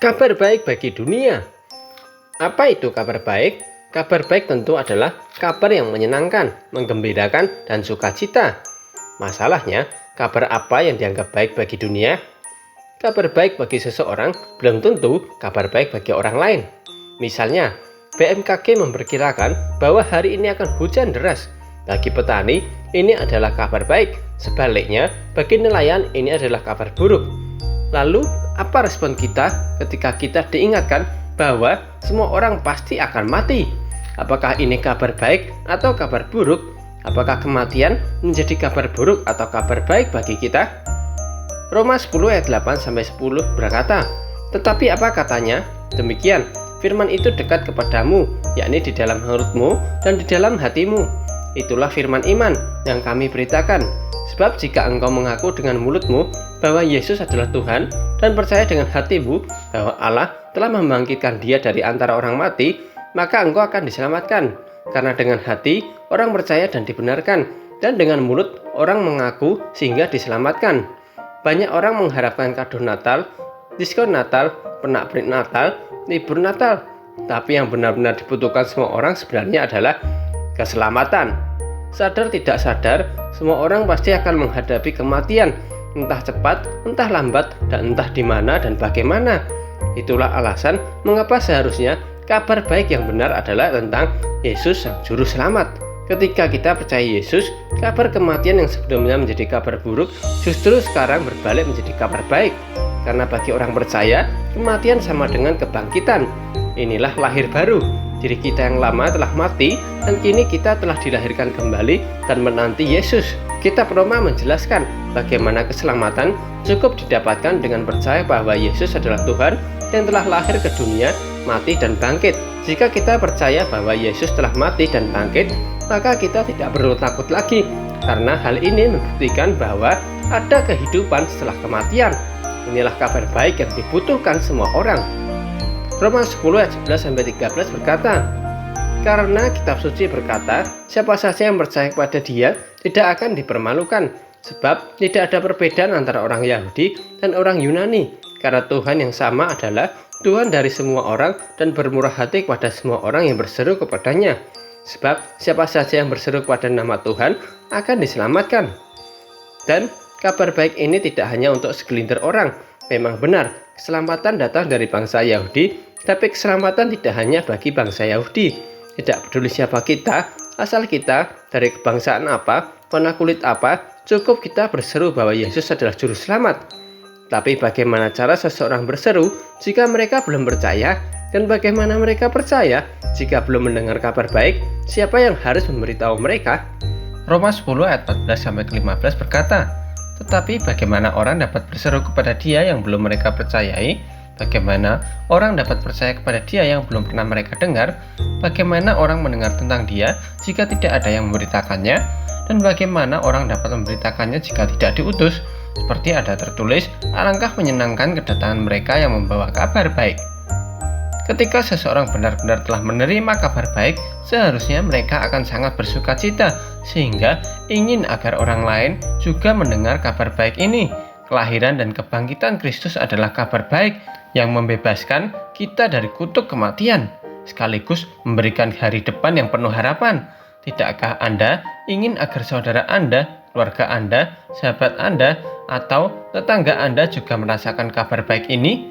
Kabar baik bagi dunia. Apa itu kabar baik? Kabar baik tentu adalah kabar yang menyenangkan, menggembirakan, dan sukacita. Masalahnya, kabar apa yang dianggap baik bagi dunia? Kabar baik bagi seseorang belum tentu kabar baik bagi orang lain. Misalnya, BMKG memperkirakan bahwa hari ini akan hujan deras. Bagi petani, ini adalah kabar baik. Sebaliknya, bagi nelayan ini adalah kabar buruk. Lalu, apa respon kita ketika kita diingatkan bahwa semua orang pasti akan mati? Apakah ini kabar baik atau kabar buruk? Apakah kematian menjadi kabar buruk atau kabar baik bagi kita? Roma 10 ayat 8-10 berkata, "Tetapi apa katanya? Demikian, firman itu dekat kepadamu, yakni di dalam mulutmu dan di dalam hatimu. Itulah firman iman yang kami beritakan. Sebab jika engkau mengaku dengan mulutmu bahwa Yesus adalah Tuhan dan percaya dengan hatimu bahwa Allah telah membangkitkan Dia dari antara orang mati, maka engkau akan diselamatkan. Karena dengan hati orang percaya dan dibenarkan, dan dengan mulut orang mengaku sehingga diselamatkan." Banyak orang mengharapkan kado Natal, diskon Natal, pernak-pernik Natal, libur Natal. Tapi yang benar-benar dibutuhkan semua orang sebenarnya adalah keselamatan. Sadar tidak sadar, semua orang pasti akan menghadapi kematian, entah cepat, entah lambat, dan entah di mana dan bagaimana. Itulah alasan mengapa seharusnya kabar baik yang benar adalah tentang Yesus sang juru selamat. Ketika kita percaya Yesus, kabar kematian yang sebelumnya menjadi kabar buruk justru sekarang berbalik menjadi kabar baik. Karena bagi orang percaya, kematian sama dengan kebangkitan. Inilah lahir baru. Diri kita yang lama telah mati dan kini kita telah dilahirkan kembali dan menanti Yesus. Kitab Roma menjelaskan bagaimana keselamatan cukup didapatkan dengan percaya bahwa Yesus adalah Tuhan yang telah lahir ke dunia, mati dan bangkit. Jika kita percaya bahwa Yesus telah mati dan bangkit, maka kita tidak perlu takut lagi, karena hal ini membuktikan bahwa ada kehidupan setelah kematian. Inilah kabar baik yang dibutuhkan semua orang. Roma 10 ayat 11-13 berkata, "Karena kitab suci berkata, siapa saja yang percaya kepada Dia tidak akan dipermalukan, sebab tidak ada perbedaan antara orang Yahudi dan orang Yunani, karena Tuhan yang sama adalah Tuhan dari semua orang dan bermurah hati kepada semua orang yang berseru kepadanya. Sebab siapa saja yang berseru kepada nama Tuhan akan diselamatkan." Dan kabar baik ini tidak hanya untuk segelintir orang. Memang benar, keselamatan datang dari bangsa Yahudi, tapi keselamatan tidak hanya bagi bangsa Yahudi. Tidak peduli siapa kita, asal kita dari kebangsaan apa, warna kulit apa, cukup kita berseru bahwa Yesus adalah juru selamat. Tapi bagaimana cara seseorang berseru jika mereka belum percaya? Dan bagaimana mereka percaya jika belum mendengar kabar baik? Siapa yang harus memberitahu mereka? Roma 10 ayat 14-15 berkata, "Tetapi bagaimana orang dapat berseru kepada Dia yang belum mereka percayai? Bagaimana orang dapat percaya kepada Dia yang belum pernah mereka dengar? Bagaimana orang mendengar tentang Dia jika tidak ada yang memberitakannya? Dan bagaimana orang dapat memberitakannya jika tidak diutus?" Seperti ada tertulis, alangkah menyenangkan kedatangan mereka yang membawa kabar baik. Ketika seseorang benar-benar telah menerima kabar baik, seharusnya mereka akan sangat bersuka cita, sehingga ingin agar orang lain juga mendengar kabar baik ini. Kelahiran dan kebangkitan Kristus adalah kabar baik yang membebaskan kita dari kutuk kematian, sekaligus memberikan hari depan yang penuh harapan. Tidakkah Anda ingin agar saudara Anda, keluarga Anda, sahabat Anda, atau tetangga Anda juga merasakan kabar baik ini?